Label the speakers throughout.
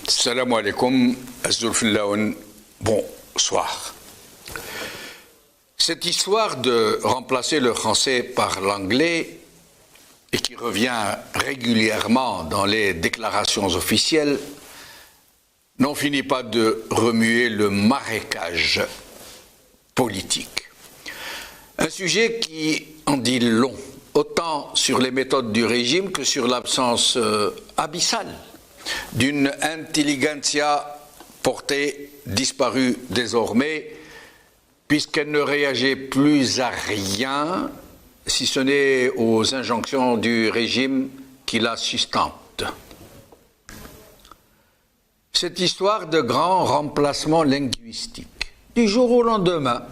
Speaker 1: Salam alaikum, Azulfillaoun, bonsoir. Cette histoire de remplacer le français par l'anglais, et qui revient régulièrement dans les déclarations officielles, n'en finit pas de remuer le marécage politique. Un sujet qui en dit long, autant sur les méthodes du régime que sur l'absence abyssale d'une intelligentsia portée, disparue désormais, puisqu'elle ne réagit plus à rien, si ce n'est aux injonctions du régime qui la sustentent. Cette histoire de grand remplacement linguistique, du jour au lendemain,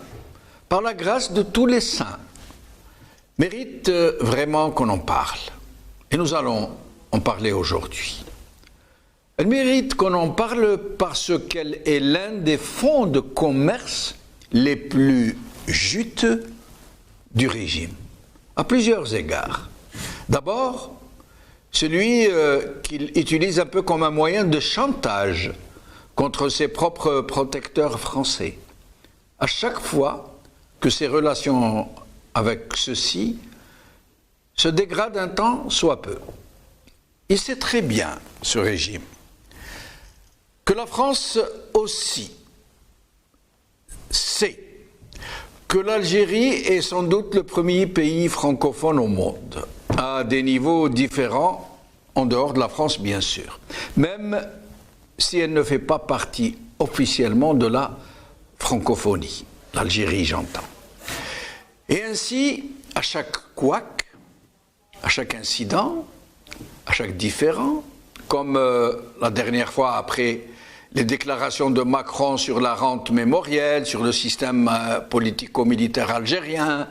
Speaker 1: par la grâce de tous les saints, mérite vraiment qu'on en parle. Et nous allons en parler aujourd'hui. Elle mérite qu'on en parle parce qu'elle est l'un des fonds de commerce les plus juteux du régime, à plusieurs égards. D'abord, celui qu'il utilise un peu comme un moyen de chantage contre ses propres protecteurs français. À chaque fois que ses relations avec ceux-ci se dégradent un temps soit peu. Il sait très bien, ce régime, que la France aussi sait que l'Algérie est sans doute le premier pays francophone au monde, à des niveaux différents, en dehors de la France bien sûr, même si elle ne fait pas partie officiellement de la francophonie, l'Algérie j'entends. Et ainsi, à chaque couac, à chaque incident, à chaque différend, comme la dernière fois après les déclarations de Macron sur la rente mémorielle, sur le système politico-militaire algérien,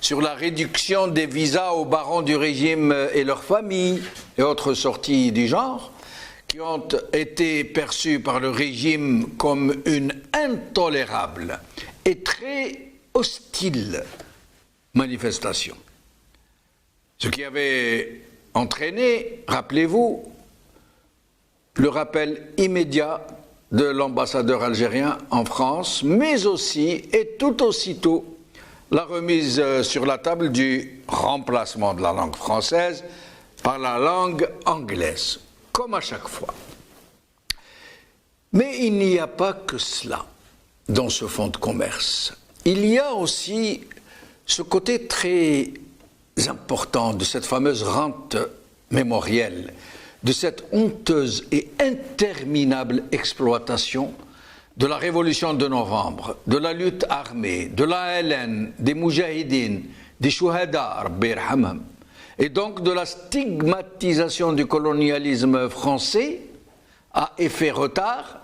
Speaker 1: sur la réduction des visas aux barons du régime et leurs familles, et autres sorties du genre, qui ont été perçues par le régime comme une intolérable et très hostile manifestation. Ce qui avait entraîné, rappelez-vous, le rappel immédiat de l'ambassadeur algérien en France, mais aussi et tout aussitôt la remise sur la table du remplacement de la langue française par la langue anglaise, comme à chaque fois. Mais il n'y a pas que cela dans ce fonds de commerce. Il y a aussi ce côté très important de cette fameuse rente mémorielle, de cette honteuse et interminable exploitation de la révolution de novembre, de la lutte armée, de l'ALN, des Moujahidines, des Chouhada, Rabbi Yarhamhum, et donc de la stigmatisation du colonialisme français à effet retard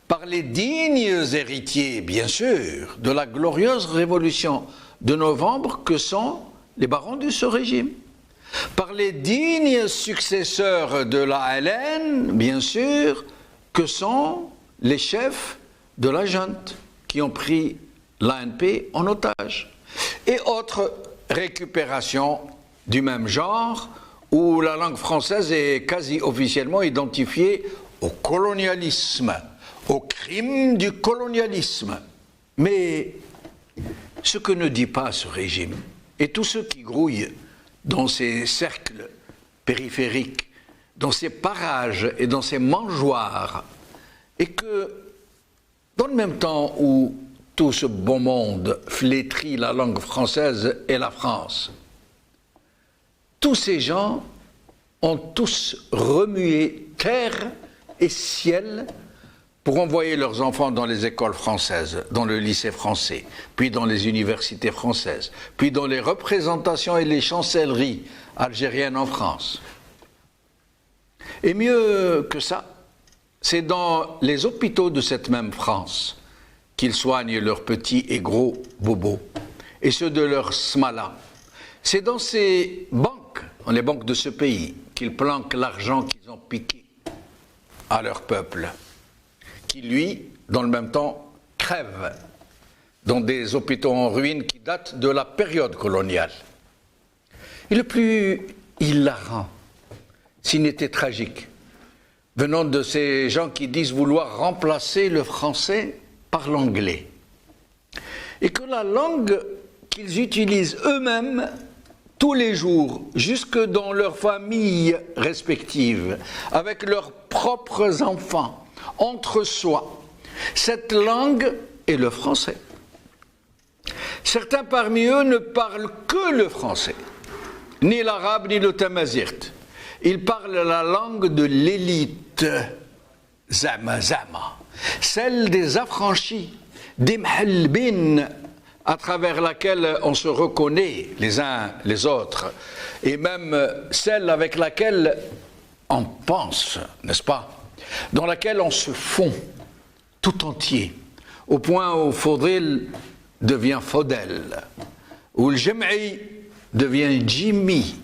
Speaker 1: par les dignes héritiers, bien sûr, de la glorieuse révolution de novembre que sont les barons de ce régime. Par les dignes successeurs de l'ALN, bien sûr, que sont les chefs de la junte qui ont pris l'ANP en otage. Et autres récupérations du même genre, où la langue française est quasi officiellement identifiée au colonialisme, au crime du colonialisme. Mais ce que ne dit pas ce régime, et tous ceux qui grouillent dans ces cercles périphériques, dans ces parages et dans ces mangeoires, et que, dans le même temps où tout ce bon monde flétrit la langue française et la France, tous ces gens ont tous remué terre et ciel pour envoyer leurs enfants dans les écoles françaises, dans le lycée français, puis dans les universités françaises, puis dans les représentations et les chancelleries algériennes en France. Et mieux que ça, c'est dans les hôpitaux de cette même France qu'ils soignent leurs petits et gros bobos, et ceux de leurs smalas. C'est dans ces banques, dans les banques de ce pays, qu'ils planquent l'argent qu'ils ont piqué à leur peuple, qui, lui, dans le même temps, crève dans des hôpitaux en ruine qui datent de la période coloniale. Et le plus hilarant, s'il n'était tragique, venant de ces gens qui disent vouloir remplacer le français par l'anglais. Et que la langue qu'ils utilisent eux-mêmes tous les jours, jusque dans leurs familles respectives, avec leurs propres enfants, entre soi, cette langue est le français. Certains parmi eux ne parlent que le français, ni l'arabe ni le tamazirt. Ils parlent la langue de l'élite, zama, celle des affranchis, des mhalbin, à travers laquelle on se reconnaît les uns les autres, et même celle avec laquelle on pense, n'est-ce pas, dans laquelle on se fond tout entier, au point où Fodil devient Fodel, où le Jem'i devient Jimmy,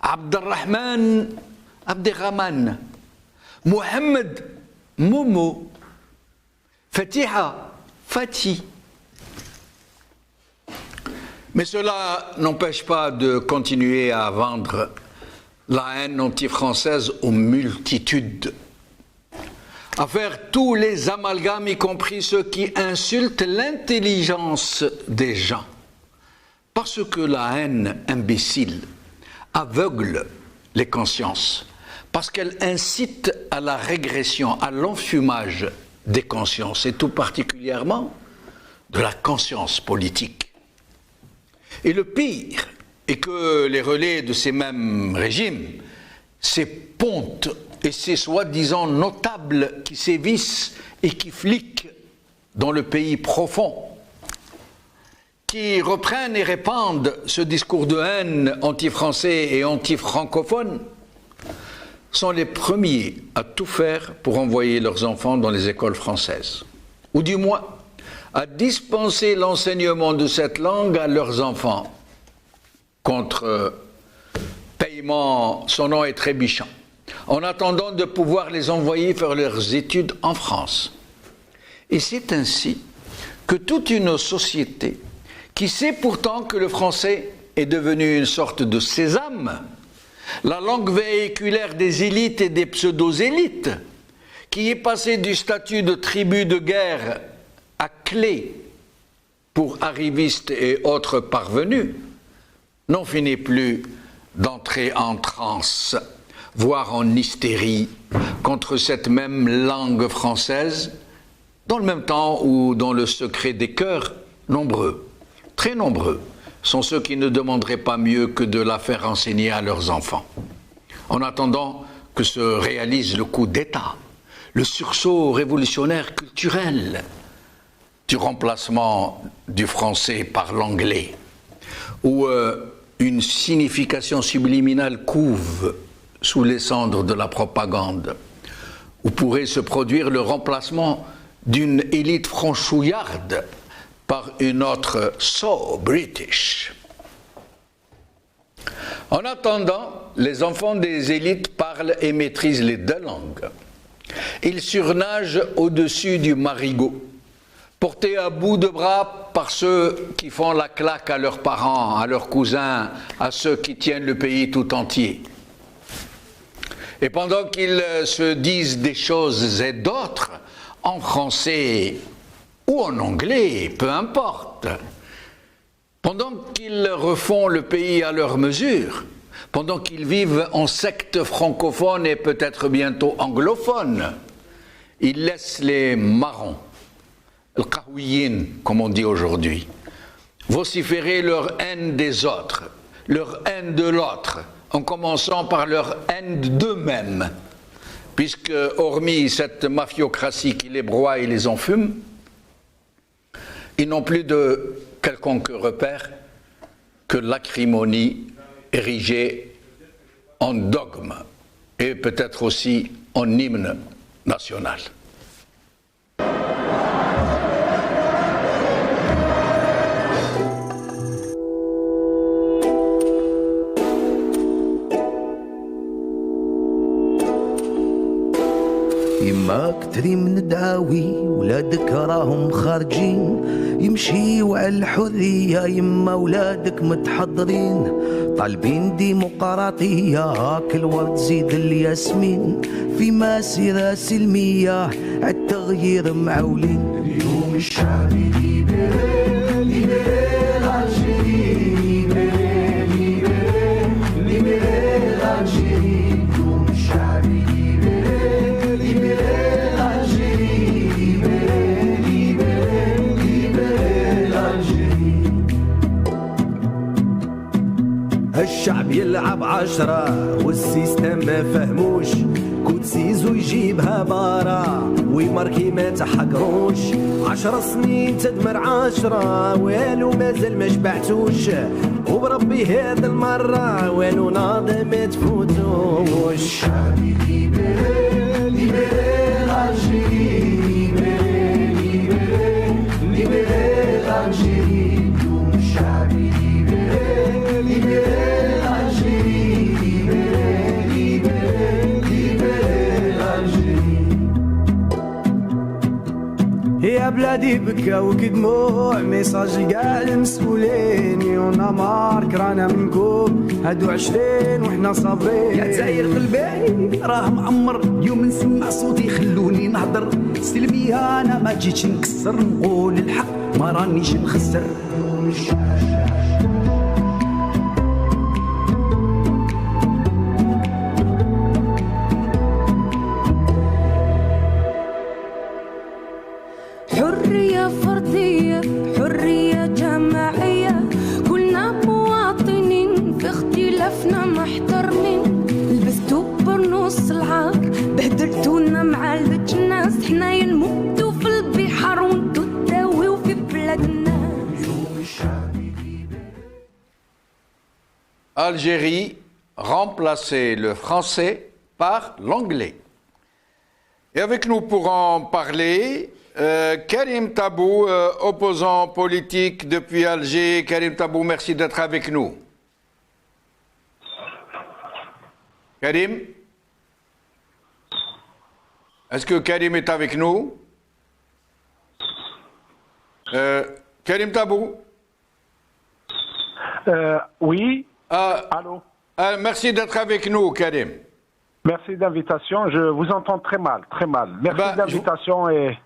Speaker 1: Abdelrahman, Abderrahman, Mohamed, Momo, Fatiha, Fatih. Mais cela n'empêche pas de continuer à vendre la haine anti-française aux multitudes, à faire tous les amalgames, y compris ceux qui insultent l'intelligence des gens. Parce que la haine imbécile aveugle les consciences, parce qu'elle incite à la régression, à l'enfumage des consciences, et tout particulièrement de la conscience politique. Et le pire est que les relais de ces mêmes régimes, ces pontes et ces soi-disant notables qui sévissent et qui fliquent dans le pays profond, qui reprennent et répandent ce discours de haine anti-français et anti-francophone, sont les premiers à tout faire pour envoyer leurs enfants dans les écoles françaises, ou du moins à dispenser l'enseignement de cette langue à leurs enfants, contre paiement sonnant et trébuchant, en attendant de pouvoir les envoyer faire leurs études en France. Et c'est ainsi que toute une société, qui sait pourtant que le français est devenu une sorte de sésame, la langue véhiculaire des élites et des pseudo-élites, qui est passée du statut de tribu de guerre à clé pour arrivistes et autres parvenus, n'en finit plus d'entrer en transe, voire en hystérie, contre cette même langue française, dans le même temps où, dans le secret des cœurs, nombreux, très nombreux, sont ceux qui ne demanderaient pas mieux que de la faire enseigner à leurs enfants. En attendant que se réalise le coup d'État, le sursaut révolutionnaire culturel du remplacement du français par l'anglais, où une signification subliminale couve sous les cendres de la propagande, où pourrait se produire le remplacement d'une élite franchouillarde par une autre so British. En attendant, les enfants des élites parlent et maîtrisent les deux langues. Ils surnagent au-dessus du marigot, portés à bout de bras par ceux qui font la claque à leurs parents, à leurs cousins, à ceux qui tiennent le pays tout entier. Et pendant qu'ils se disent des choses et d'autres, en français ou en anglais, peu importe, pendant qu'ils refont le pays à leur mesure, pendant qu'ils vivent en secte francophone et peut-être bientôt anglophone, ils laissent les marrons, le kahouyin, comme on dit aujourd'hui, vociférer leur haine des autres, leur haine de l'autre, en commençant par leur haine d'eux-mêmes, puisque, hormis cette mafiocratie qui les broie et les enfume, ils n'ont plus de quelconque repère que l'acrimonie érigée en dogme et peut-être aussi en hymne national.
Speaker 2: يما كتري من دعاوي ولادك راهم خارجين يمشيو على الحرية يما ولادك متحضرين طالبين ديمقراطية هاك الورد زيد الياسمين في مسيرة سلمية عالتغيير معولين اليوم الشعبي ليبرال ليبرال الجيري ليبرال ليبرال ليبرال الجيري اليوم الشعبي ليبرال ليبرال الجيري ليبرال ليبرال ليبرال الجيري الشعب يلعب 10 والسيستم ما فهموش كوتسيزو يجيبها بارا ويماركي ما تحقروش 10 سنين تدمر 10 والو مازال ما شبعتوش وبربي هاد المرة والو ناضي ما تفوتوش شعبي ليبرال ليبرال الجيري ليبرال ليبرال ليبرال الجيري اليوم الشعبي ليبرال ليبرال الجيري ليبرال ليبرال ليبرال الجيري يا بلادي بكاو كدموع ميساجي كاع المسؤولين يونا مارك رانا منكم هادو 20 وحنا صابرين يا دزاير قلبي راه معمر يوم نسمع صوتي خلوني نهضر سلميها انا ما جيتش نكسر نقول الحق ما رانيش نخسر
Speaker 3: حرية فردية حرية جماعية كلنا مواطنين في اختلافنا محترمين لبستو برنص العار بهدلتونا مع الجناس حنايا نموتو في البحر وانتو تداويو في بلادنا
Speaker 1: Algérie remplacer le français par l'anglais. Et avec nous pour en parler, Karim Tabou, opposant politique depuis Alger. Karim Tabou, merci d'être avec nous. Karim? Est-ce que Karim est avec nous? Karim Tabou?
Speaker 4: Oui. Allô.
Speaker 1: Merci d'être avec nous, Karim.
Speaker 4: Merci d'invitation. Je vous entends très mal, très mal. Merci d'invitation et...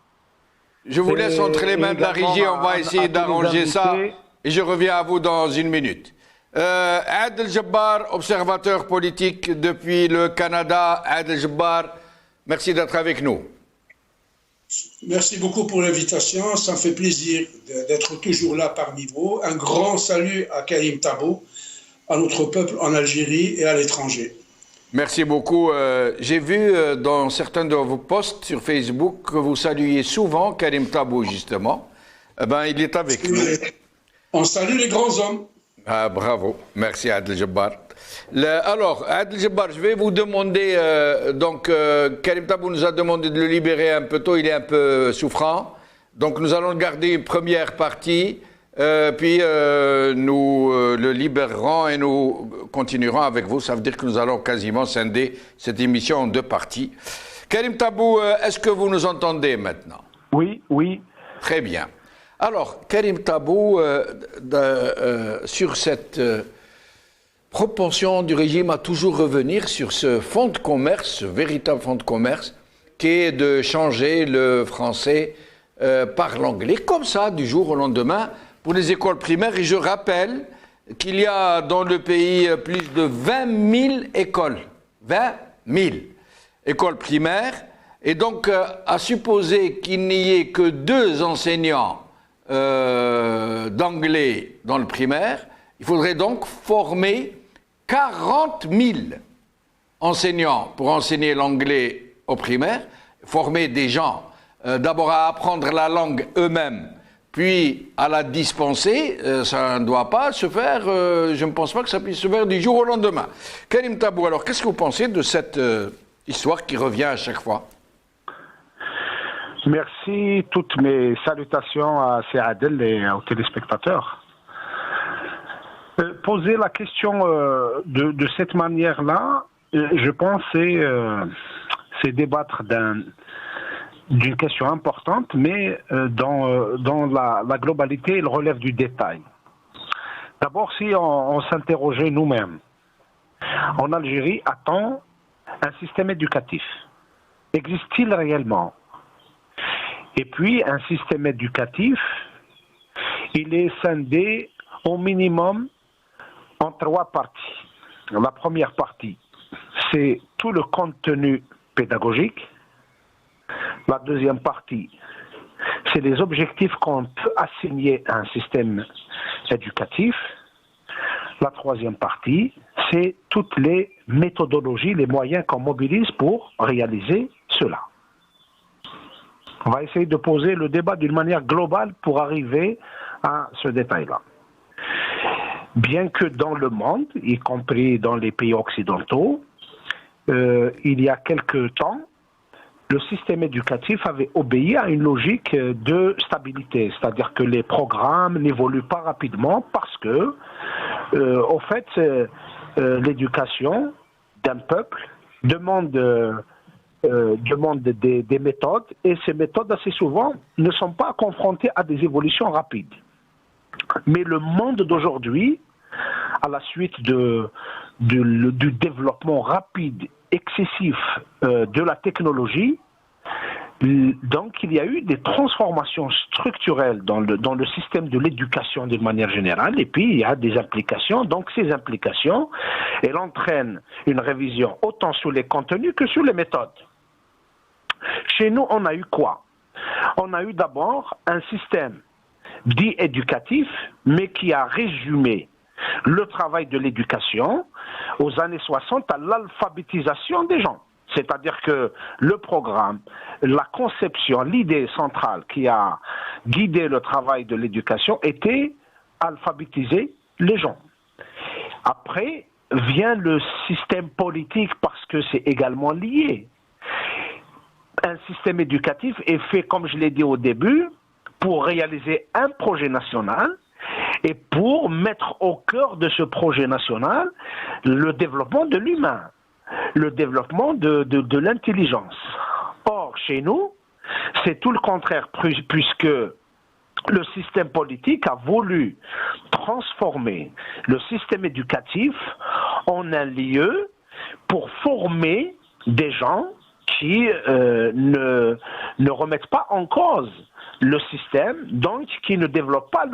Speaker 1: Je vous laisse entre les mains de la régie, on va essayer d'arranger ça et je reviens à vous dans une minute. Adel Jabbar, observateur politique depuis le Canada. Adel Jabbar, merci d'être avec nous.
Speaker 5: Merci beaucoup pour l'invitation, ça me fait plaisir d'être toujours là parmi vous. Un grand salut à Karim Tabou, à notre peuple en Algérie et à l'étranger.
Speaker 1: Merci beaucoup. J'ai vu dans certains de vos posts sur Facebook que vous saluiez souvent Karim Tabou, justement. Il est avec nous.
Speaker 5: On salue les grands hommes.
Speaker 1: Ah, bravo. Merci, Adel Jabbar. Alors, Adel Jabbar, je vais vous demander, Karim Tabou nous a demandé de le libérer un peu tôt, il est un peu souffrant. Donc, nous allons garder une première partie. Puis nous le libérerons et nous continuerons avec vous. Ça veut dire que nous allons quasiment scinder cette émission en deux parties. Karim Tabou, est-ce que vous nous entendez maintenant?
Speaker 4: Oui, oui.
Speaker 1: Très bien. Alors, Karim Tabou, sur cette propension du régime à toujours revenir sur ce fonds de commerce, ce véritable fonds de commerce, qui est de changer le français par l'anglais, comme ça, du jour au lendemain, pour les écoles primaires. Et je rappelle qu'il y a dans le pays plus de 20 000 écoles. 20 000 écoles primaires. Et donc, à supposer qu'il n'y ait que 2 enseignants d'anglais dans le primaire, il faudrait donc former 40 000 enseignants pour enseigner l'anglais au primaire, former des gens d'abord à apprendre la langue eux-mêmes, puis à la dispenser. Ça ne doit pas se faire, je ne pense pas que ça puisse se faire du jour au lendemain. Karim Tabou, alors qu'est-ce que vous pensez de cette histoire qui revient à chaque fois?
Speaker 4: Merci, toutes mes salutations à Adel et aux téléspectateurs. Poser la question de cette manière-là, je pense, c'est débattre d'une question importante, mais dans la globalité, il relève du détail. D'abord, si on s'interrogeait nous-mêmes, en Algérie, a-t-on un système éducatif? Existe-t-il réellement? Et puis, un système éducatif, il est scindé au minimum en 3 parties. La première partie, c'est tout le contenu pédagogique. La deuxième partie, c'est les objectifs qu'on peut assigner à un système éducatif. La troisième partie, c'est toutes les méthodologies, les moyens qu'on mobilise pour réaliser cela. On va essayer de poser le débat d'une manière globale pour arriver à ce détail-là. Bien que dans le monde, y compris dans les pays occidentaux, il y a quelque temps, le système éducatif avait obéi à une logique de stabilité, c'est-à-dire que les programmes n'évoluent pas rapidement parce que, au fait, l'éducation d'un peuple demande des méthodes, et ces méthodes, assez souvent, ne sont pas confrontées à des évolutions rapides. Mais le monde d'aujourd'hui, à la suite du développement rapide, excessif de la technologie, donc il y a eu des transformations structurelles dans le système de l'éducation d'une manière générale, et puis il y a des implications. Donc ces implications, elles entraînent une révision autant sur les contenus que sur les méthodes. Chez nous, on a eu quoi? On a eu d'abord un système dit éducatif, mais qui a résumé le travail de l'éducation aux années 60 à l'alphabétisation des gens. C'est-à-dire que le programme, la conception, l'idée centrale qui a guidé le travail de l'éducation était alphabétiser les gens. Après vient le système politique parce que c'est également lié. Un système éducatif est fait, comme je l'ai dit au début, pour réaliser un projet national et pour mettre au cœur de ce projet national le développement de l'humain, le développement de l'intelligence. Or, chez nous, c'est tout le contraire, puisque le système politique a voulu transformer le système éducatif en un lieu pour former des gens qui ne remettent pas en cause le système, donc qui ne développent pas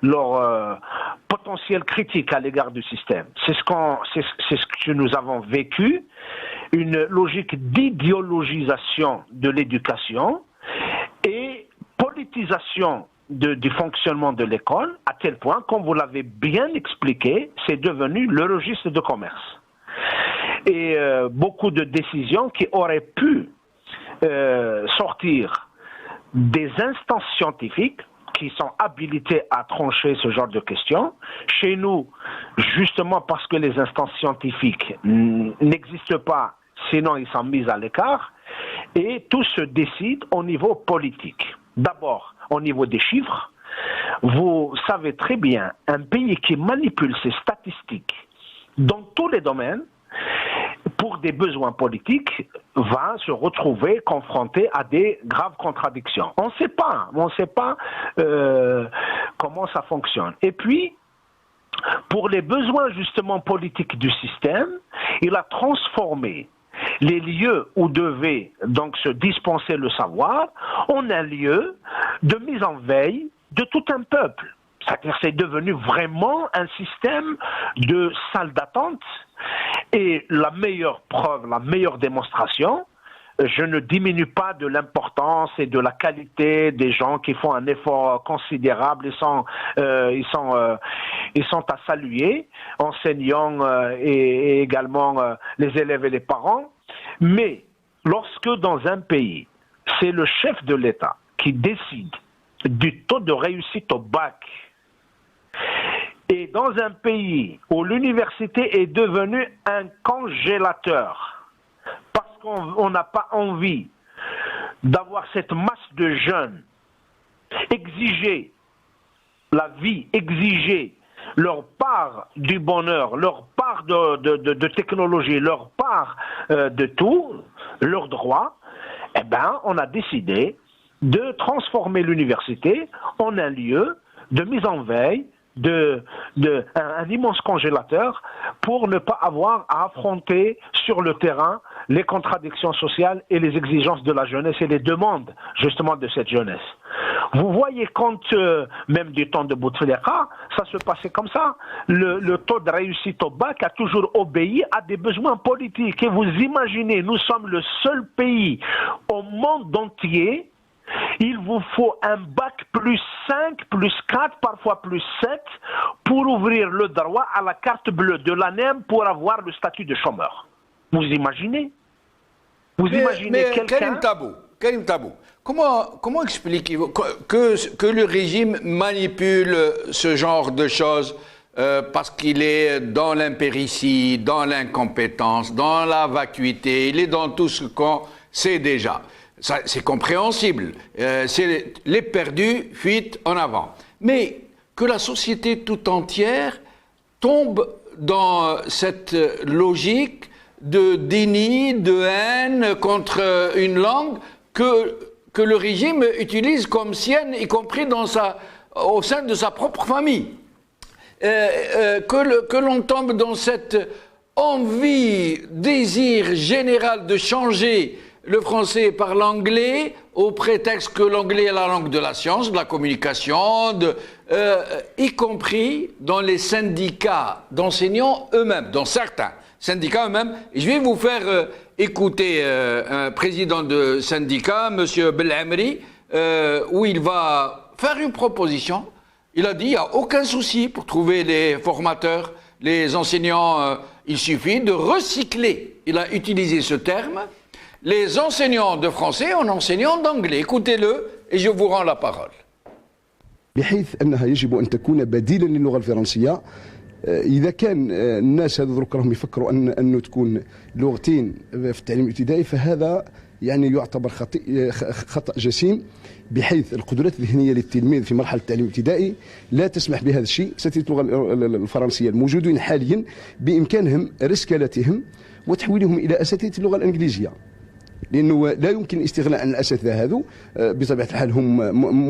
Speaker 4: leur potentiel critique à l'égard du système. C'est ce que nous avons vécu, une logique d'idéologisation de l'éducation et politisation du fonctionnement de l'école, à tel point, comme vous l'avez bien expliqué, c'est devenu le registre de commerce. Et beaucoup de décisions qui auraient pu sortir des instances scientifiques qui sont habilitées à trancher ce genre de questions. Chez nous, justement parce que les instances scientifiques n'existent pas, sinon ils sont mis à l'écart, et tout se décide au niveau politique. D'abord, au niveau des chiffres, vous savez très bien, un pays qui manipule ses statistiques dans tous les domaines, pour des besoins politiques, va se retrouver confronté à des graves contradictions. On ne sait pas comment ça fonctionne. Et puis, pour les besoins justement politiques du système, il a transformé les lieux où devait donc se dispenser le savoir en un lieu de mise en veille de tout un peuple. C'est-à-dire c'est devenu vraiment un système de salle d'attente. Et la meilleure preuve, la meilleure démonstration, je ne diminue pas de l'importance et de la qualité des gens qui font un effort considérable. Ils sont à saluer, enseignants et également les élèves et les parents. Mais lorsque dans un pays, c'est le chef de l'État qui décide du taux de réussite au bac, et dans un pays où l'université est devenue un congélateur, parce qu'on n'a pas envie d'avoir cette masse de jeunes exiger la vie, exiger leur part du bonheur, leur part de technologie, leur part de tout, leurs droits, eh ben, on a décidé de transformer l'université en un lieu de mise en veille, un immense congélateur pour ne pas avoir à affronter sur le terrain les contradictions sociales et les exigences de la jeunesse et les demandes justement de cette jeunesse. Vous voyez quand même du temps de Bouteflika, ça se passait comme ça. Le taux de réussite au bac a toujours obéi à des besoins politiques. Et vous imaginez, nous sommes le seul pays au monde entier. Il vous faut un bac plus 5, plus 4, parfois plus 7 pour ouvrir le droit à la carte bleue de l'ANEM pour avoir le statut de chômeur. Vous imaginez? Vous imaginez quelqu'un...
Speaker 1: Karim Tabou, comment expliquez-vous que le régime manipule ce genre de choses parce qu'il est dans l'impéritie, dans l'incompétence, dans la vacuité, il est dans tout ce qu'on sait déjà. C'est compréhensible. Les perdus fuient en avant. Mais que la société tout entière tombe dans cette logique de déni, de haine contre une langue que le régime utilise comme sienne, y compris au sein de sa propre famille. Que l'on tombe dans cette envie, désir général de changer le français par l'anglais, au prétexte que l'anglais est la langue de la science, de la communication, y compris dans les syndicats d'enseignants eux-mêmes, dans certains syndicats eux-mêmes. Je vais vous faire écouter un président de syndicat, M. Belamri, où il va faire une proposition. Il a dit, il n'y a aucun souci pour trouver les formateurs, les enseignants, il suffit de recycler. Il a utilisé ce terme. Les enseignants de français en enseignants d'anglais. Écoutez-le et je vous rends la parole.
Speaker 6: بحيث أنها يجب أن تكون بديلا للغة الفرنسية. إذا كان الناس هذو درك راهم يفكروا أنه تكون لغتين في التعليم الابتدائي فهذا يعني يعتبر خطأ جسيم بحيث القدرات الذهنية للتلميذ في مرحلة التعليم الابتدائي لا تسمح بهذا الشيء. أساتذة اللغة الفرنسية الموجودين حاليا بإمكانهم رسكلتهم وتحويلهم إلى أساتذة اللغة الإنجليزية. لأنه لا يمكن الاستغناء عن الأساتذة هذو بطبيعة الحال هم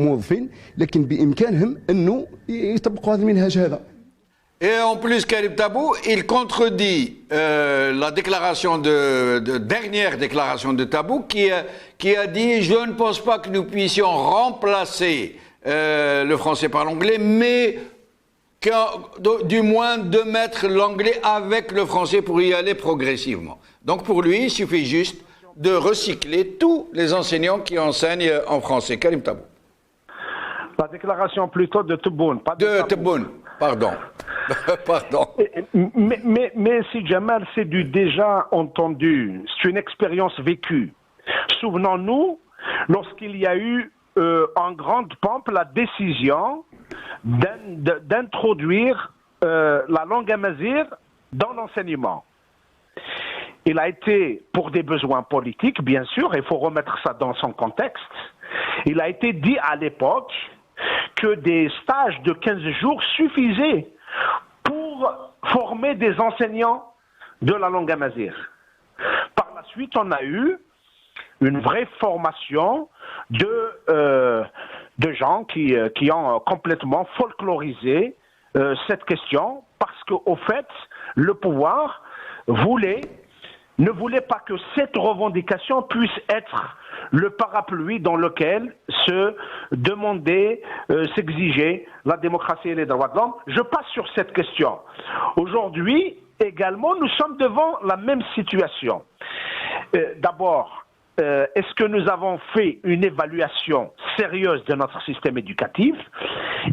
Speaker 6: موظفين لكن بإمكانهم أنه يطبقوا هذا المنهاج هذا.
Speaker 1: Et en plus, Karim Tabou, il contredit la déclaration dernière déclaration de Tabou qui a dit « Je ne pense pas que nous puissions remplacer le français par l'anglais, mais du moins de mettre l'anglais avec le français pour y aller progressivement. » Donc pour lui, il suffit juste de recycler tous les enseignants qui enseignent en français. Karim Tabou.
Speaker 4: La déclaration plutôt de Tebboune, pas de
Speaker 1: Tebboune, pardon. Pardon.
Speaker 4: Mais si Jamal, c'est du déjà entendu, c'est une expérience vécue. Souvenons-nous, lorsqu'il y a eu en grande pompe la décision d'introduire la langue amazigh dans l'enseignement. Il a été, pour des besoins politiques, bien sûr, il faut remettre ça dans son contexte, il a été dit à l'époque que des stages de 15 jours suffisaient pour former des enseignants de la langue amazigh. Par la suite, on a eu une vraie formation de gens qui ont complètement folklorisé cette question parce qu'au fait, le pouvoir ne voulait pas que cette revendication puisse être le parapluie dans lequel se demandait, s'exigeait la démocratie et les droits de l'homme. Je passe sur cette question. Aujourd'hui, également, nous sommes devant la même situation. D'abord, est-ce que nous avons fait une évaluation sérieuse de notre système éducatif?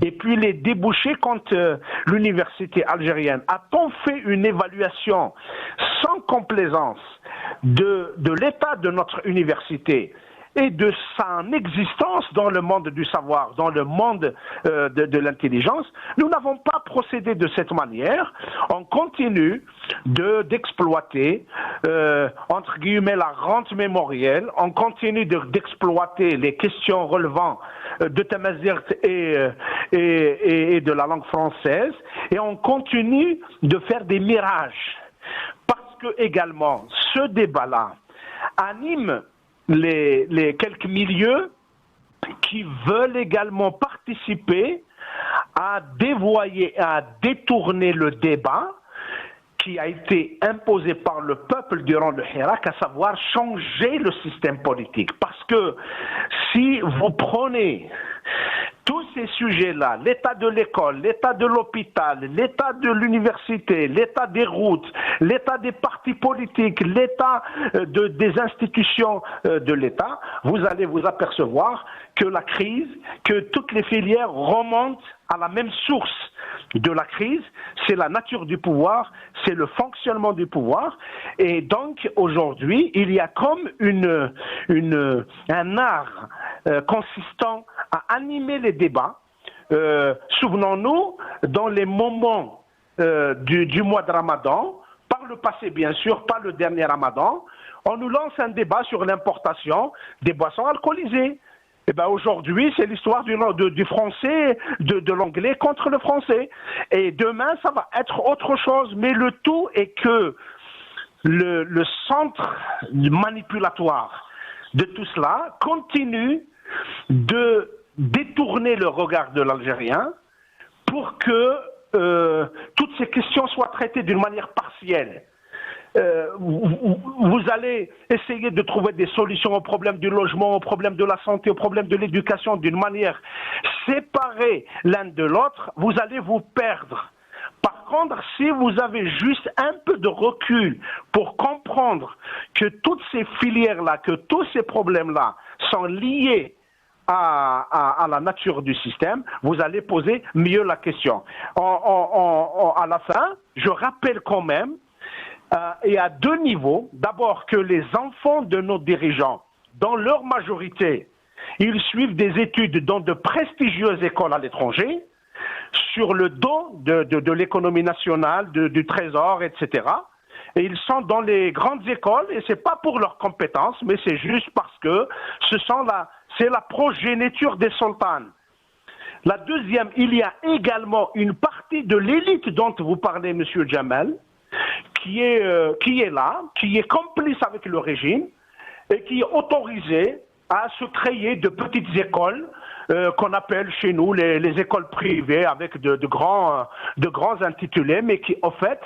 Speaker 4: Et puis les débouchés contre l'université algérienne. A-t-on fait une évaluation sans complaisance de l'état de notre université et de son existence dans le monde du savoir, dans le monde de l'intelligence? Nous n'avons pas procédé de cette manière. On continue d'exploiter, entre guillemets, la rente mémorielle. On continue d'exploiter les questions relevant de Tamazight et de la langue française. Et on continue de faire des mirages. Parce que, également, ce débat-là anime les quelques milieux qui veulent également participer à dévoyer, à détourner le débat qui a été imposé par le peuple durant le Hirak, à savoir changer le système politique. Parce que si vous prenez tous ces sujets-là, l'état de l'école, l'état de l'hôpital, l'état de l'université, l'état des routes, l'état des partis politiques, l'état des institutions de l'État, vous allez vous apercevoir que la crise, que toutes les filières remontent à la même source de la crise, c'est la nature du pouvoir, c'est le fonctionnement du pouvoir. Et donc aujourd'hui, il y a comme un art consistant à animer les débats. Souvenons-nous, dans les moments du mois de Ramadan, par le passé bien sûr, pas le dernier Ramadan, on nous lance un débat sur l'importation des boissons alcoolisées. Eh ben aujourd'hui, c'est l'histoire du français, de l'anglais contre le français. Et demain, ça va être autre chose. Mais le tout est que le centre manipulatoire de tout cela continue de détourner le regard de l'Algérien pour que toutes ces questions soient traitées d'une manière partielle. Vous allez essayer de trouver des solutions aux problèmes du logement, aux problèmes de la santé, aux problèmes de l'éducation d'une manière séparée l'un de l'autre, vous allez vous perdre. Par contre, si vous avez juste un peu de recul pour comprendre que toutes ces filières-là, que tous ces problèmes-là sont liés à la nature du système, vous allez poser mieux la question. À la fin, je rappelle quand même, et à deux niveaux. D'abord que les enfants de nos dirigeants, dans leur majorité, ils suivent des études dans de prestigieuses écoles à l'étranger, sur le dos de l'économie nationale, du trésor, etc. Et ils sont dans les grandes écoles, et c'est pas pour leurs compétences, mais c'est juste parce que c'est la progéniture des sultans. La deuxième, il y a également une partie de l'élite dont vous parlez, Monsieur Jamal, qui est là, qui est complice avec le régime et qui est autorisé à se créer de petites écoles qu'on appelle chez nous les écoles privées avec de grands intitulés, mais qui, en fait,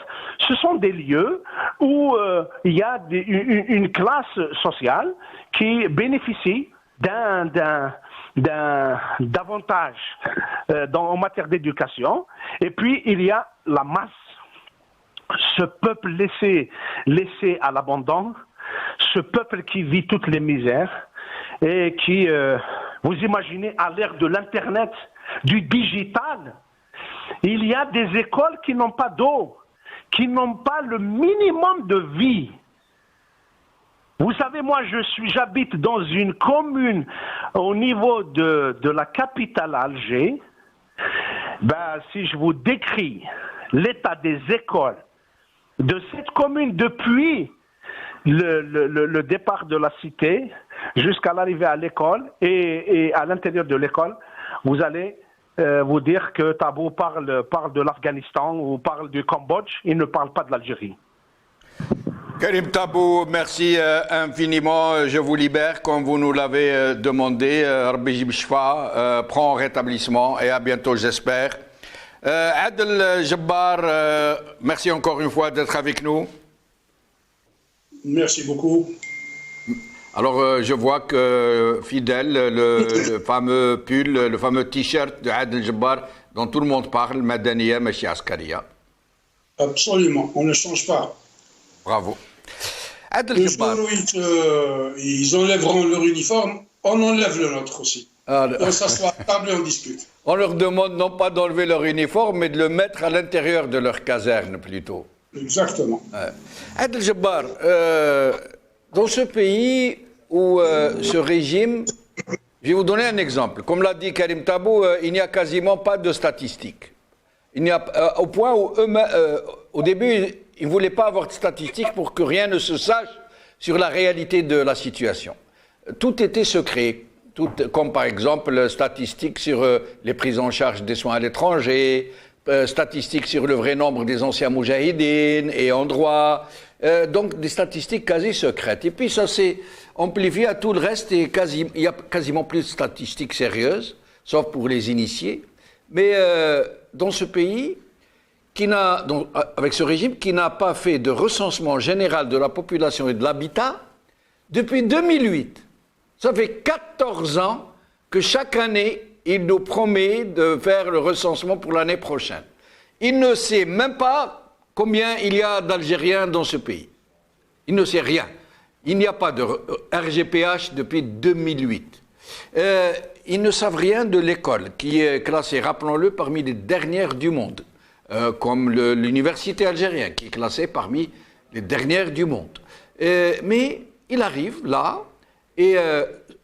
Speaker 4: ce sont des lieux où il y a une classe sociale qui bénéficie d'avantages en matière d'éducation. Et puis, il y a la masse. Ce peuple laissé à l'abandon, ce peuple qui vit toutes les misères et qui, vous imaginez, à l'ère de l'Internet, du digital, il y a des écoles qui n'ont pas d'eau, qui n'ont pas le minimum de vie. Vous savez, moi, j'habite dans une commune au niveau de la capitale Alger. Ben, si je vous décris l'état des écoles de cette commune depuis le départ de la cité jusqu'à l'arrivée à l'école et à l'intérieur de l'école, vous allez vous dire que Tabou parle de l'Afghanistan ou parle du Cambodge, il ne parle pas de l'Algérie.
Speaker 1: Karim Tabou, merci infiniment. Je vous libère comme vous nous l'avez demandé. Rabbi Bishfa, prends rétablissement et à bientôt, j'espère. Adel Jabbar, merci encore une fois d'être avec nous.
Speaker 5: Merci beaucoup.
Speaker 1: Alors, je vois que Fidèle, le fameux pull, le fameux t-shirt de Adel Jabbar dont tout le monde parle, Madaniya, Machi Askaria.
Speaker 5: Absolument, on ne change pas.
Speaker 1: Bravo.
Speaker 5: Adel Jabbar. Ils enlèveront leur uniforme, on enlève le nôtre aussi. On s'assoit à table et on discute.
Speaker 1: On leur demande non pas d'enlever leur uniforme, mais de le mettre à l'intérieur de leur caserne plutôt.
Speaker 5: Exactement.
Speaker 1: Adel Jabbar, dans ce pays où ce régime, je vais vous donner un exemple. Comme l'a dit Karim Tabou, il n'y a quasiment pas de statistiques. Il n'y a, au point où au début, ils ne voulaient pas avoir de statistiques pour que rien ne se sache sur la réalité de la situation. Tout était secret. Comme par exemple statistiques sur les prises en charge des soins à l'étranger, statistiques sur le vrai nombre des anciens moujahidines et en droit, Donc des statistiques quasi secrètes. Et puis ça s'est amplifié à tout le reste et il y a quasiment plus de statistiques sérieuses, sauf pour les initiés. Mais dans ce pays, avec ce régime qui n'a pas fait de recensement général de la population et de l'habitat depuis 2008. Ça fait 14 ans que chaque année, il nous promet de faire le recensement pour l'année prochaine. Il ne sait même pas combien il y a d'Algériens dans ce pays. Il ne sait rien. Il n'y a pas de RGPH depuis 2008. Ils ne savent rien de l'école, qui est classée, rappelons-le, parmi les dernières du monde, comme l'université algérienne, qui est classée parmi les dernières du monde. Mais il arrive là, et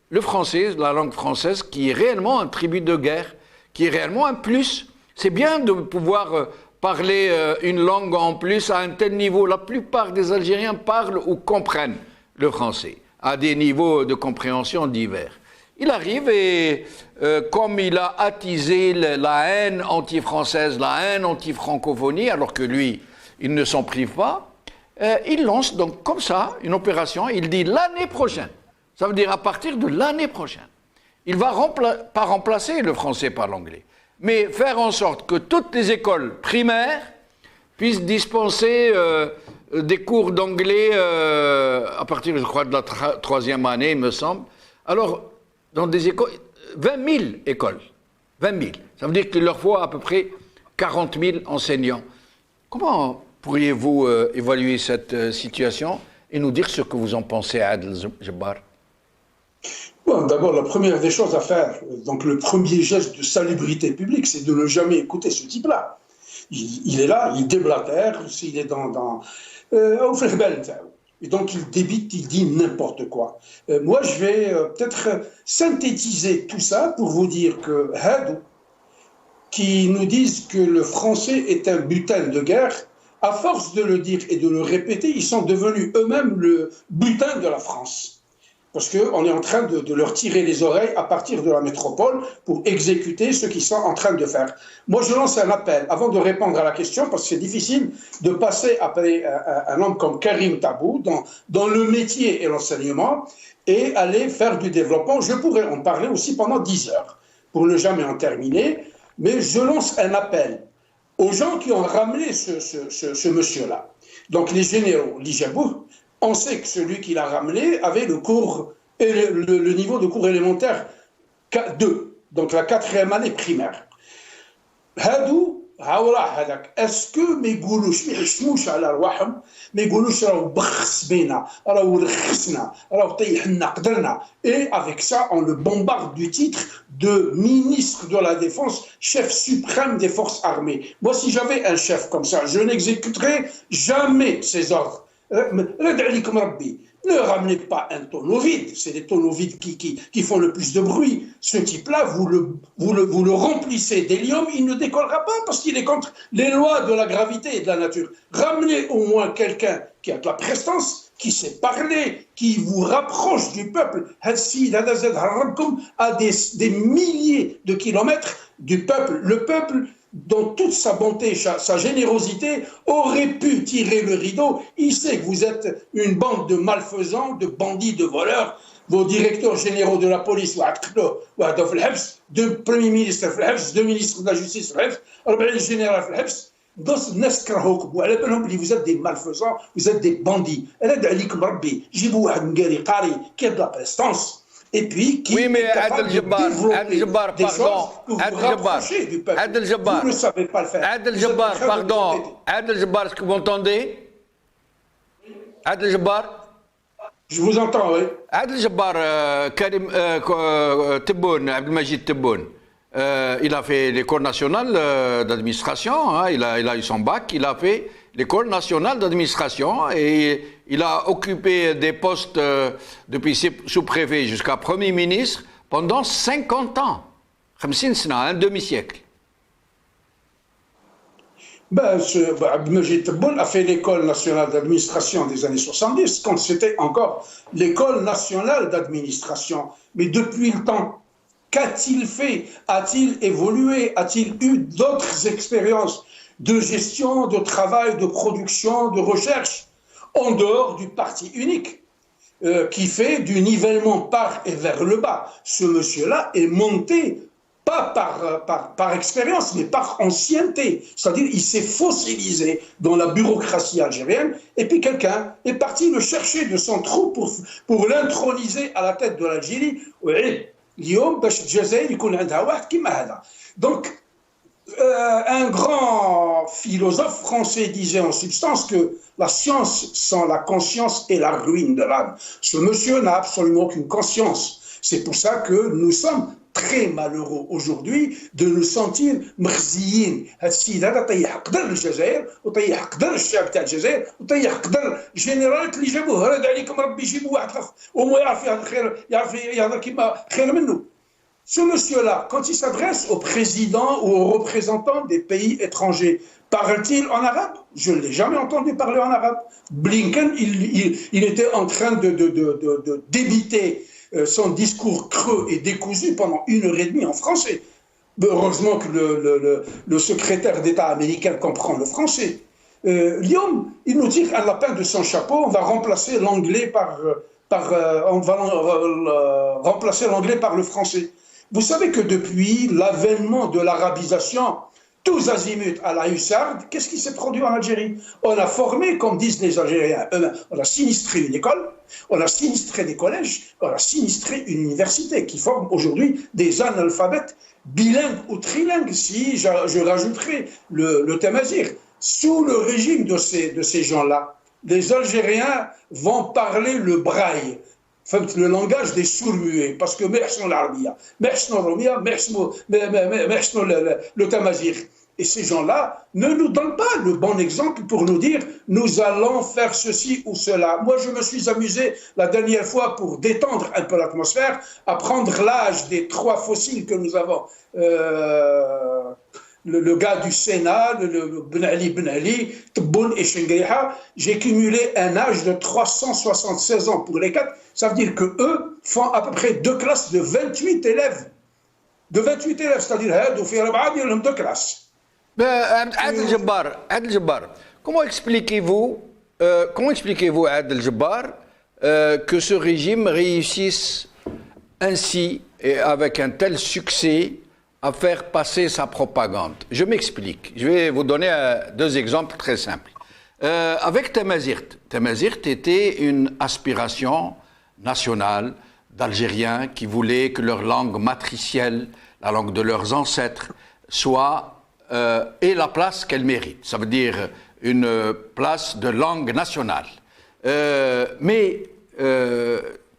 Speaker 1: le français, la langue française, qui est réellement un tribut de guerre, qui est réellement un plus. C'est bien de pouvoir parler une langue en plus à un tel niveau. La plupart des Algériens parlent ou comprennent le français, à des niveaux de compréhension divers. Il arrive et comme il a attisé la haine anti-française, la haine anti-francophonie, alors que lui, il ne s'en prive pas, il lance donc comme ça une opération, il dit l'année prochaine. Ça veut dire à partir de l'année prochaine. Il ne va pas remplacer le français par l'anglais, mais faire en sorte que toutes les écoles primaires puissent dispenser des cours d'anglais à partir, je crois, de la troisième année, il me semble. Alors, dans des écoles, 20 000 écoles, 20 000. Ça veut dire qu'il leur faut à peu près 40 000 enseignants. Comment pourriez-vous évaluer cette situation et nous dire ce que vous en pensez, Adel Jabbar?
Speaker 5: Bon, d'abord, la première des choses à faire, donc le premier geste de salubrité publique, c'est de ne jamais écouter ce type-là. Il est là, il déblatère, il est et donc il débite, il dit n'importe quoi. Moi, je vais peut-être synthétiser tout ça pour vous dire que Hadou, qui nous disent que le français est un butin de guerre, à force de le dire et de le répéter, ils sont devenus eux-mêmes le butin de la France. Parce qu'on est en train de leur tirer les oreilles à partir de la métropole pour exécuter ce qu'ils sont en train de faire. Moi, je lance un appel, avant de répondre à la question, parce que c'est difficile de passer après un homme comme Karim Tabou dans le métier et l'enseignement et aller faire du développement. Je pourrais en parler aussi pendant 10 heures, pour ne jamais en terminer, mais je lance un appel aux gens qui ont ramené ce monsieur-là. Donc les généraux, l'Ijabou, on sait que celui qui l'a ramené avait le niveau de cours élémentaire 2, donc la 4e année primaire. Hadou, est-ce que ما يقولوش ما يحشموش على رواحهم ما يقولوش راهو بخس بينا راهو رخصنا راهو طيح لنا قدرنا et avec ça on le bombarde du titre de ministre de la Défense, chef suprême des forces armées. Moi si j'avais un chef comme ça, je n'exécuterais jamais ses ordres. Ne ramenez pas un tonneau vide, c'est les tonneaux vides qui font le plus de bruit. Ce type-là, vous le remplissez d'hélium, il ne décollera pas parce qu'il est contre les lois de la gravité et de la nature. Ramenez au moins quelqu'un qui a de la prestance, qui sait parler, qui vous rapproche du peuple, à des milliers de kilomètres du peuple. Le peuple, dans toute sa bonté, sa générosité, aurait pu tirer le rideau. Il sait que vous êtes une bande de malfaisants, de bandits, de voleurs. Vos directeurs généraux de la police, deux premiers ministres, deux ministres de la justice, général, vous êtes des malfaisants, vous êtes des bandits. Qui a de la prestance. Et puis, qui est capable de développer des choses que vous rapprochez du peuple. Vous ne savez pas le faire.
Speaker 1: Adel Jabbar, pardon. Adel Jabbar, est-ce que vous m'entendez? Adel Jabbar?
Speaker 5: Je vous entends, oui.
Speaker 1: Adel Jabbar, Karim Tebboune, Abdelmajid Tebboune, il a fait l'école nationale d'administration, hein, il a eu son bac, il a fait l'école nationale d'administration et il a occupé des postes depuis sous-préfet jusqu'à Premier ministre pendant 50 ans. 50 سنة, un demi-siècle.
Speaker 5: Abdelmajid Tebboune a fait l'école nationale d'administration des années 70, quand c'était encore l'école nationale d'administration. Mais depuis le temps, qu'a-t-il fait? A-t-il évolué? A-t-il eu d'autres expériences de gestion, de travail, de production, de recherche? en dehors du parti unique, qui fait du nivellement par et vers le bas. Ce monsieur-là est monté pas par expérience, mais par ancienneté. C'est-à-dire il s'est fossilisé dans la bureaucratie algérienne, et puis quelqu'un est parti le chercher de son trou pour l'introniser à la tête de l'Algérie. Donc, un grand philosophe français disait en substance que la science sans la conscience est la ruine de l'âme. Ce monsieur n'a absolument aucune conscience. C'est pour ça que nous sommes très malheureux aujourd'hui de nous sentir مرزيين. هذا السيد هذا طيح قدر الجزائر وطيح قدر الشعب تاع الجزائر وطيح قدر الجنرالات اللي جابوه. رد عليكم ربي يجيبوا واحد اخر وما يعرف يهضر خير، يعرف يهضر كيما خير منه. Ce monsieur-là, quand il s'adresse aux présidents ou aux représentants des pays étrangers, parle-t-il en arabe? Je ne l'ai jamais entendu parler en arabe. Blinken, il était en train de débiter son discours creux et décousu pendant 1h30 en français. Heureusement que le secrétaire d'État américain comprend le français. Lyon, il nous tire un lapin de son chapeau, on va remplacer l'anglais remplacer l'anglais par le français. Vous savez que depuis l'avènement de l'arabisation, tous azimuts à la hussarde, qu'est-ce qui s'est produit en Algérie? On a formé, comme disent les Algériens eux-mêmes, on a sinistré une école, on a sinistré des collèges, on a sinistré une université qui forme aujourd'hui des analphabètes bilingues ou trilingues, si je rajouterai le tamazir. Sous le régime de ces gens-là, les Algériens vont parler le braille, le langage des sourds-muets, parce que le tamazir. Et ces gens-là ne nous donnent pas le bon exemple pour nous dire nous allons faire ceci ou cela. Moi, je me suis amusé la dernière fois pour détendre un peu l'atmosphère à prendre l'âge des 3 fossiles que nous avons. Le gars du Sénat, le Ben Ali, Tebboune et Chengriha, j'ai cumulé un âge de 376 ans pour les 4. Ça veut dire qu'eux font à peu près 2 classes de 28 élèves. De 28 élèves, c'est-à-dire, ils font 2 classes.
Speaker 1: Adel Jabbar, comment expliquez-vous, Adel Jabbar, que ce régime réussisse ainsi et avec un tel succès à faire passer sa propagande? Je m'explique. Je vais vous donner 2 exemples très simples. Avec Tamazirt était une aspiration nationale d'Algériens qui voulaient que leur langue matricielle, la langue de leurs ancêtres, soit ait la place qu'elle mérite. Ça veut dire une place de langue nationale. Mais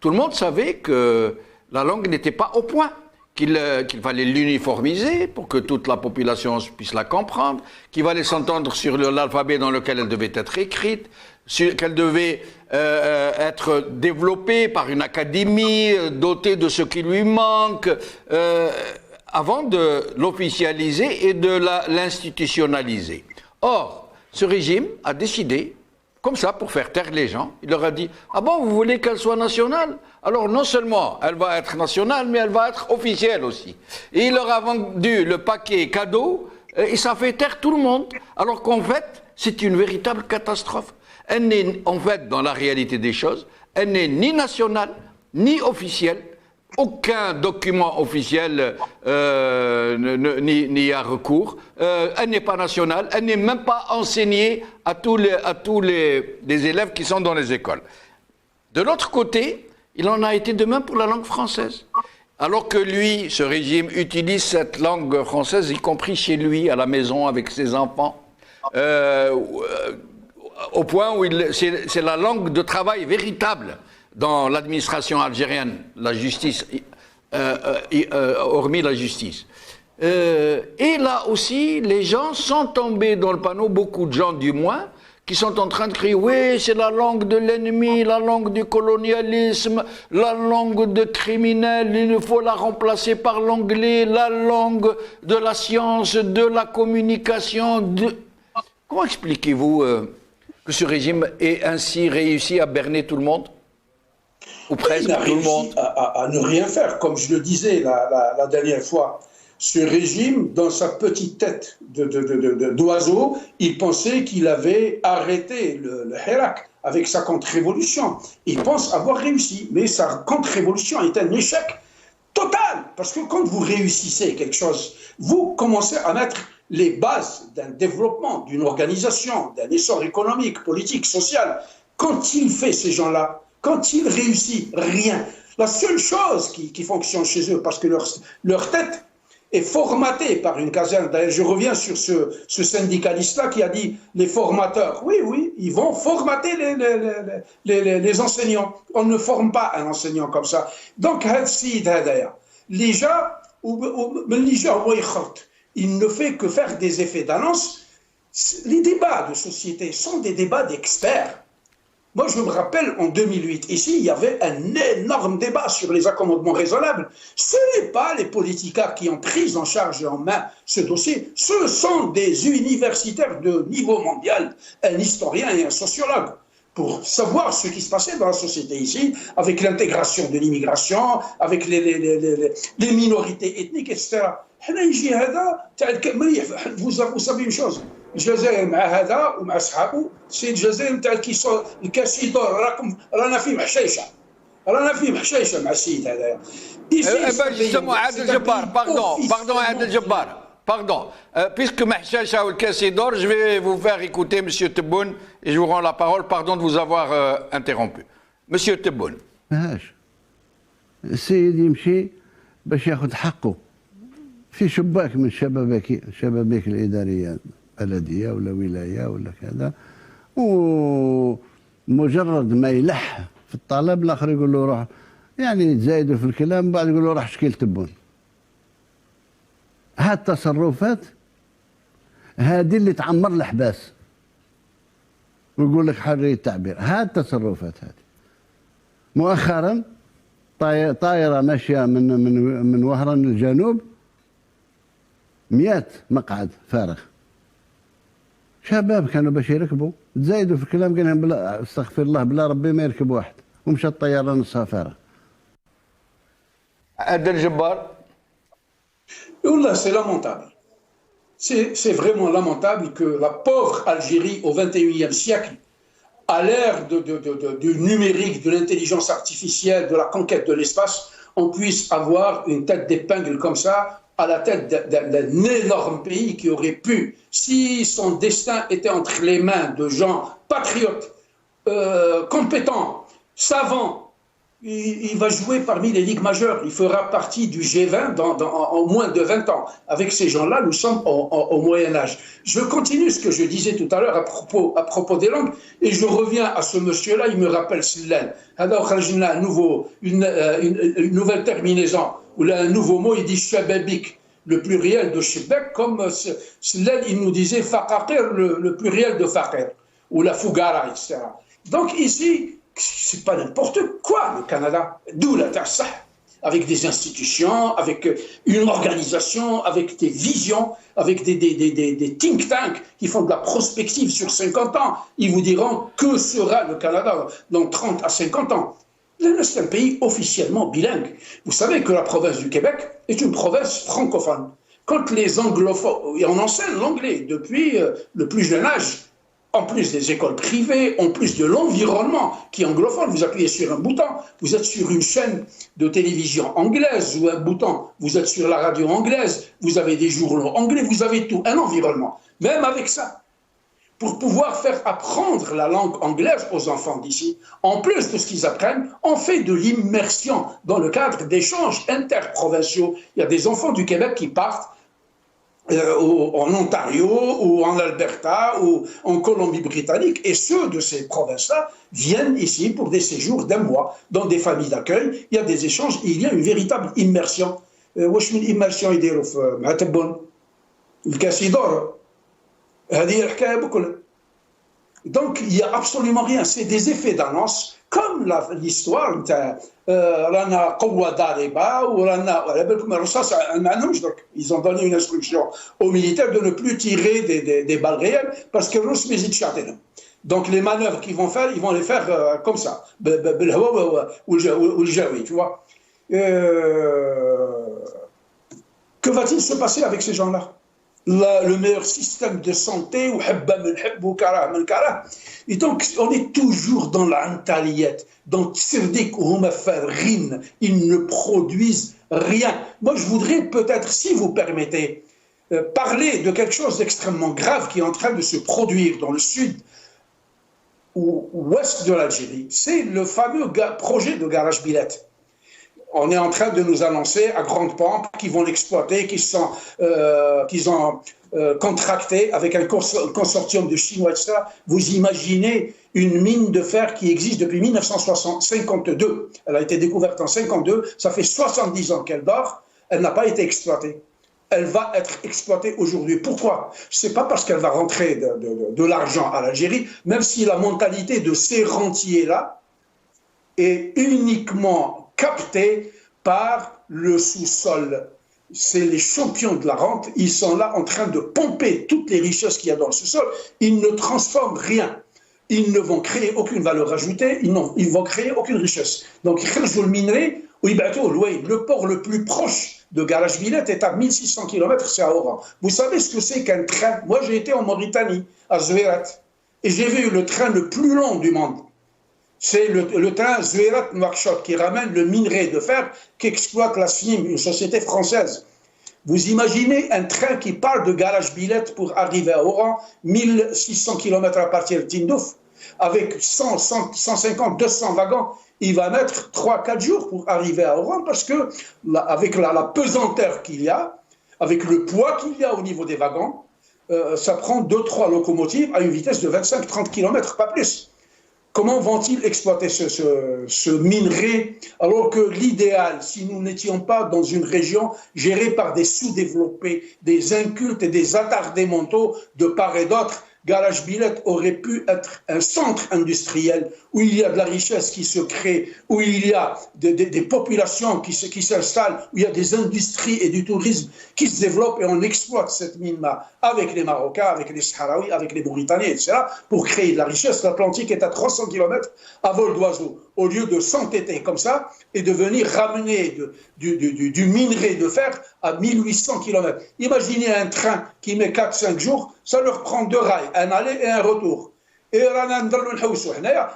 Speaker 1: tout le monde savait que la langue n'était pas au point, qu'il fallait l'uniformiser pour que toute la population puisse la comprendre, qu'il fallait s'entendre sur l'alphabet dans lequel elle devait être écrite, qu'elle devait être développée par une académie, dotée de ce qui lui manque, avant de l'officialiser et de l'institutionnaliser. Or, ce régime a décidé, comme ça, pour faire taire les gens, il leur a dit « Ah bon, vous voulez qu'elle soit nationale? Alors non seulement elle va être nationale, mais elle va être officielle aussi. » Et il leur a vendu le paquet cadeau, et ça fait taire tout le monde. Alors qu'en fait, c'est une véritable catastrophe. Elle n'est, en fait, dans la réalité des choses, elle n'est ni nationale, ni officielle. Aucun document officiel n'y a recours. Elle n'est pas nationale, elle n'est même pas enseignée à tous les élèves qui sont dans les écoles. De l'autre côté, il en a été de même pour la langue française. Alors que lui, ce régime, utilise cette langue française, y compris chez lui, à la maison, avec ses enfants, au point où c'est la langue de travail véritable dans l'administration algérienne, la justice, hormis la justice. Et là aussi, les gens sont tombés dans le panneau, beaucoup de gens du moins, qui sont en train de crier « Oui, c'est la langue de l'ennemi, la langue du colonialisme, la langue de criminels, il faut la remplacer par l'anglais, la langue de la science, de la communication. » Comment expliquez-vous que ce régime ait ainsi réussi à berner tout le monde? Ou presque
Speaker 5: il a
Speaker 1: tout le monde.
Speaker 5: à ne rien faire, comme je le disais la dernière fois. ce régime, dans sa petite tête d'oiseau, il pensait qu'il avait arrêté le Hirak avec sa contre-révolution. Il pense avoir réussi, mais sa contre-révolution est un échec total. Parce que quand vous réussissez quelque chose, vous commencez à mettre les bases d'un développement, d'une organisation, d'un essor économique, politique, social. Quand il fait ces gens-là, quand il réussit, rien. La seule chose qui fonctionne chez eux, parce que leur tête est formatée par une caserne. D'ailleurs, je reviens sur ce syndicaliste-là qui a dit les formateurs. Oui, ils vont formater les enseignants. On ne forme pas un enseignant comme ça. Donc, les gens, il ne fait que faire des effets d'annonce. Les débats de société sont des débats d'experts. Moi, je me rappelle, en 2008, ici, il y avait un énorme débat sur les accommodements raisonnables. Ce n'est pas les politiciens qui ont pris en charge et en main ce dossier. Ce sont des universitaires de niveau mondial, un historien et un sociologue, pour savoir ce qui se passait dans la société ici, avec l'intégration de l'immigration, avec les minorités ethniques, etc. Vous savez une chose, الجزائر مع هذا ومع صحابه سي الجزائر نتاع الكاس يدور رانا في محشيشه مع السيد هذايا.
Speaker 1: Justement, Adel Jabbar, pardon Adel Jabbar, pardon. Puisque Mahchacha ou le Kassidor, je vais vous faire écouter M. Tebboune et je vous rends la parole. Pardon de vous avoir interrompu. M. Tebboune.
Speaker 7: ماهاش السيد يمشي باش ياخذ حقه في شباك من شبابيك الإدارية بلدية ولا ولاية ولا كذا، ومجرد ما يلح في الطلب الآخر يقول له روح، يعني يتزايدوا في الكلام، بعد يقول له روح شكيل تبون. هاد التصرفات هذه اللي تعمر الأحباس ويقول لك حرية التعبير. هاد التصرفات هذه مؤخرا طائرة ماشية من وهران الجنوب 100 مقعد فارغ، شباب كانوا باش يركبوا تزايدوا في الكلام، قال لهم بلا استغفر الله بلا ربي ما يركب واحد، ومشى الطياره نصها فارغ.
Speaker 1: Adel Jabbar.
Speaker 5: Là, c'est lamentable. C'est vraiment lamentable que la pauvre Algérie au XXIe siècle, à l'ère du numérique, de l'intelligence artificielle, de la conquête de l'espace, on puisse avoir une tête d'épingle comme ça à la tête d'un énorme pays qui aurait pu, si son destin était entre les mains de gens patriotes, compétents, savants, il va jouer parmi les ligues majeures. Il fera partie du G20 en moins de 20 ans. Avec ces gens-là, nous sommes au Moyen-Âge. Je continue ce que je disais tout à l'heure à propos des langues, et je reviens à ce monsieur-là, il me rappelle Sillal. Alors, une nouvelle terminaison, ou là, un nouveau mot, il dit Shababik, le pluriel de Shibek, comme Sillal, il nous disait Faqaqir, le pluriel de Faqir, ou la Fougara, etc. Donc ici, c'est pas n'importe quoi le Canada, d'où la Tassah, avec des institutions, avec une organisation, avec des visions, avec des think tanks qui font de la prospective sur 50 ans. Ils vous diront que sera le Canada dans 30 à 50 ans. C'est un pays officiellement bilingue. Vous savez que la province du Québec est une province francophone. Quand les anglophones, et on enseigne l'anglais depuis le plus jeune âge, en plus des écoles privées, en plus de l'environnement qui est anglophone, vous appuyez sur un bouton, vous êtes sur une chaîne de télévision anglaise ou un bouton, vous êtes sur la radio anglaise, vous avez des journaux anglais, vous avez tout, un environnement. Même avec ça, pour pouvoir faire apprendre la langue anglaise aux enfants d'ici, en plus de ce qu'ils apprennent, on fait de l'immersion dans le cadre d'échanges interprovinciaux. Il y a des enfants du Québec qui partent en Ontario ou en Alberta ou en Colombie-Britannique, et ceux de ces provinces-là viennent ici pour des séjours d'un mois dans des familles d'accueil. Il y a des échanges, il y a une véritable immersion. واش من immersion يديروا مع تبون الكاس يدور هذه الحكايه بكل. Donc il n'y a absolument rien, c'est des effets d'annonce comme l'histoire نتاع رانا قوه ضاربه ورانا على بالكم الرصاص ما عندهمش درك. Ils ont donné une instruction aux militaires de ne plus tirer des balles réelles parce que الروس ما يزيدش يعطيهم. Donc les manœuvres qu'ils vont faire, ils vont les faire comme ça بالهواء والجوي, tu vois. Que va-t-il se passer avec ces gens-là? Le meilleur système de santé, et donc on est toujours dans la mentaliyat, dans ils ne produisent rien. Moi je voudrais peut-être, si vous permettez, parler de quelque chose d'extrêmement grave qui est en train de se produire dans le sud ou ouest de l'Algérie. C'est le fameux projet de garage Bilet. On est en train de nous annoncer à grande pompe qu'ils vont l'exploiter, qu'ils ont contracté avec un consortium de Chinois, etc. Vous imaginez une mine de fer qui existe depuis 1952. Elle a été découverte en 1952, ça fait 70 ans qu'elle dort, elle n'a pas été exploitée. Elle va être exploitée aujourd'hui. Pourquoi? Ce n'est pas parce qu'elle va rentrer de l'argent à l'Algérie, même si la mentalité de ces rentiers-là est uniquement captés par le sous-sol. C'est les champions de la rente, ils sont là en train de pomper toutes les richesses qu'il y a dans le sous-sol, ils ne transforment rien. Ils ne vont créer aucune valeur ajoutée, ils vont créer aucune richesse. Donc, le minerai, le port le plus proche de Garage Villette est à 1600 km, c'est à Oran. Vous savez ce que c'est qu'un train? Moi, j'ai été en Mauritanie, à Zouérat, et j'ai vu le train le plus long du monde. C'est le train Zouérat-Nouakchott qui ramène le minerai de fer qu'exploite la SFIM, une société française. Vous imaginez un train qui part de Garage Billette pour arriver à Oran, 1600 km à partir de Tindouf, avec 150, 200 wagons, il va mettre 3-4 jours pour arriver à Oran parce que, avec la pesanteur qu'il y a, avec le poids qu'il y a au niveau des wagons, ça prend 2-3 locomotives à une vitesse de 25-30 km, pas plus. Comment vont-ils exploiter ce minerai alors que l'idéal, si nous n'étions pas dans une région gérée par des sous-développés, des incultes et des attardés mentaux de part et d'autre, Garage Billette aurait pu être un centre industriel où il y a de la richesse qui se crée, où il y a des populations qui s'installent, où il y a des industries et du tourisme qui se développent et on exploite cette mine-là avec les Marocains, avec les Sahraouis, avec les Mauritaniens, etc. pour créer de la richesse. L'Atlantique est à 300 km à vol d'oiseau. Au lieu de s'entêter comme ça et de venir ramener du minerai de fer à 1800 km. Imaginez un train qui met 4-5 jours, ça leur prend 2 rails, un aller et un retour. Et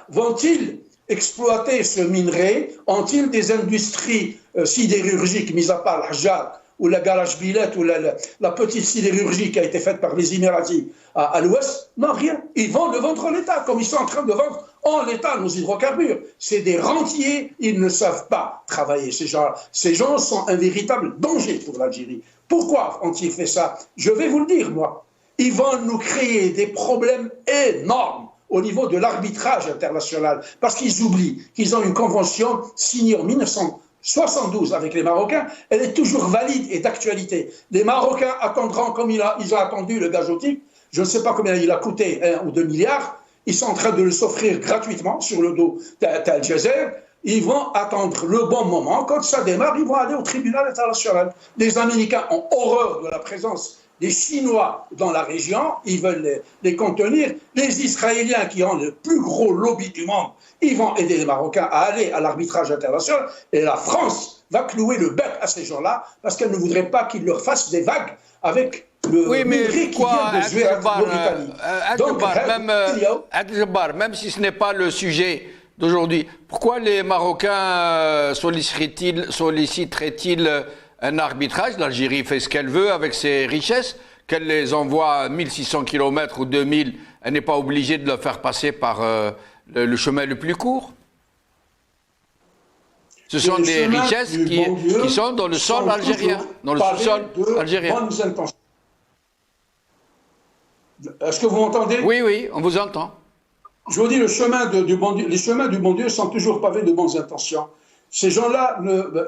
Speaker 5: vont-ils exploiter ce minerai? Ont-ils des industries sidérurgiques, mis à part l'Hajjar ou la Garage Billette ou la petite sidérurgie qui a été faite par les Émiratis à l'ouest? Non, rien. Ils vont le vendre à l'État, comme ils sont en train de vendre en l'État nos hydrocarbures. C'est des rentiers, ils ne savent pas travailler, ces gens-là. Ces gens sont un véritable danger pour l'Algérie. Pourquoi ont-ils fait ça? Je vais vous le dire, moi. Ils vont nous créer des problèmes énormes au niveau de l'arbitrage international, parce qu'ils oublient qu'ils ont une convention signée en 1972 avec les Marocains, elle est toujours valide et d'actualité. Les Marocains attendront, comme ils ont attendu le gazotype, je ne sais pas combien il a coûté, 1 ou 2 milliards, ils sont en train de le s'offrir gratuitement sur le dos d'Al Jazeera. Ils vont attendre le bon moment. Quand ça démarre, ils vont aller au tribunal international. Les Américains ont horreur de la présence des Chinois dans la région, ils veulent les contenir. Les Israéliens, qui ont le plus gros lobby du monde, ils vont aider les Marocains à aller à l'arbitrage international. Et la France va clouer le bec à ces gens-là parce qu'elle ne voudrait pas qu'ils leur fassent des vagues avec le minerai qui vient de Zouérat, Mauritanie.
Speaker 1: Donc, même si ce n'est pas le sujet d'aujourd'hui, pourquoi les Marocains solliciteraient-ils un arbitrage? L'Algérie fait ce qu'elle veut avec ses richesses, qu'elle les envoie à 1600 km ou 2000, elle n'est pas obligée de le faire passer par le chemin le plus court. Ce sont des richesses qui sont dans le sol algérien, dans le sous-sol algérien.
Speaker 5: Est-ce que vous m'entendez?
Speaker 1: Oui, oui, on vous entend.
Speaker 5: Je vous dis, les chemins du bon Dieu sont toujours pavés de bonnes intentions. Ces gens-là,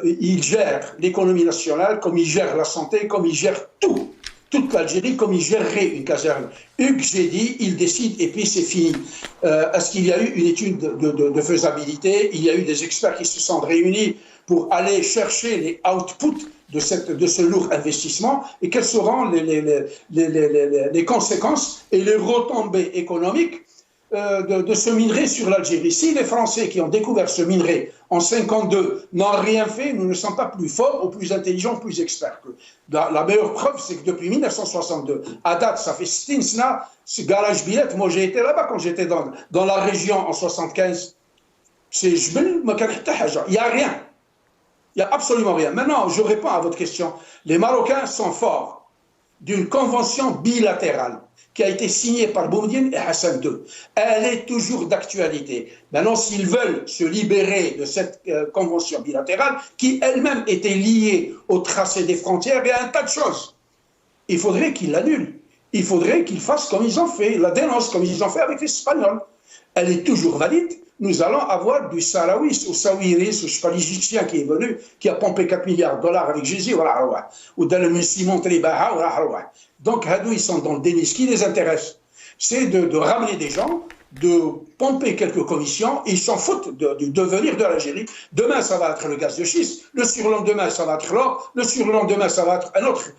Speaker 5: ils gèrent l'économie nationale comme ils gèrent la santé, comme ils gèrent tout. Toute l'Algérie, comme ils géreraient une caserne. Hugues, j'ai dit, ils décident et puis c'est fini. Est-ce qu'il y a eu une étude de faisabilité? Il y a eu des experts qui se sont réunis pour aller chercher les outputs de ce lourd investissement et quelles seront les conséquences et les retombées économiques de ce minerai sur l'Algérie. Si les Français qui ont découvert ce minerai en 1952 n'ont rien fait, nous ne sommes pas plus forts ou plus intelligents, plus experts. La meilleure preuve, c'est que depuis 1962, à date, ça fait 6 sna, ce garage Billet, moi j'ai été là-bas quand j'étais dans la région en 75. C'est Jbel, il n'y a rien. Il n'y a absolument rien. Maintenant, je réponds à votre question. Les Marocains sont forts d'une convention bilatérale qui a été signée par Boumediene et Hassan II. Elle est toujours d'actualité. Maintenant, s'ils veulent se libérer de cette convention bilatérale, qui elle-même était liée au tracé des frontières et à un tas de choses, il faudrait qu'ils l'annulent. Il faudrait qu'ils fassent comme ils ont fait, la dénoncent comme ils ont fait avec les Espagnols. Elle est toujours valide. Nous allons avoir du Sarawis ou Sawiris, ou je ne sais pas l'Égyptien qui est venu, qui a pompé 4 milliards de dollars avec Jésus, ou dans le Simon Tribaha. Donc, ils sont dans le déni. Ce qui les intéresse, c'est de ramener des gens, de pomper quelques commissions, et ils s'en foutent du devenir de l'Algérie. Demain, ça va être le gaz de schiste, le surlendemain, ça va être l'or, le surlendemain, ça va être un autre,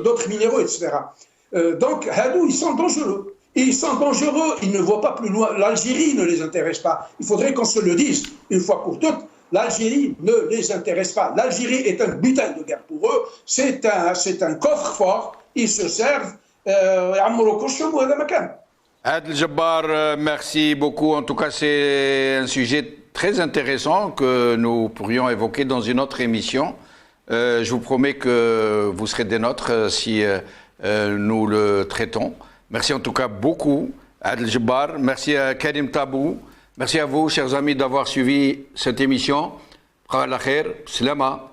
Speaker 5: d'autres minéraux, etc. Donc, ils sont dangereux. Ils sont dangereux, ils ne voient pas plus loin. L'Algérie ne les intéresse pas. Il faudrait qu'on se le dise une fois pour toutes. L'Algérie ne les intéresse pas. L'Algérie est un butin de guerre pour eux. C'est un coffre-fort. Ils se servent.
Speaker 1: Adel Jabbar, merci beaucoup. En tout cas, c'est un sujet très intéressant que nous pourrions évoquer dans une autre émission. Je vous promets que vous serez des nôtres si nous le traitons. Merci en tout cas beaucoup, Adel Jabbar. Merci à Karim Tabou. Merci à vous, chers amis, d'avoir suivi cette émission. Salama.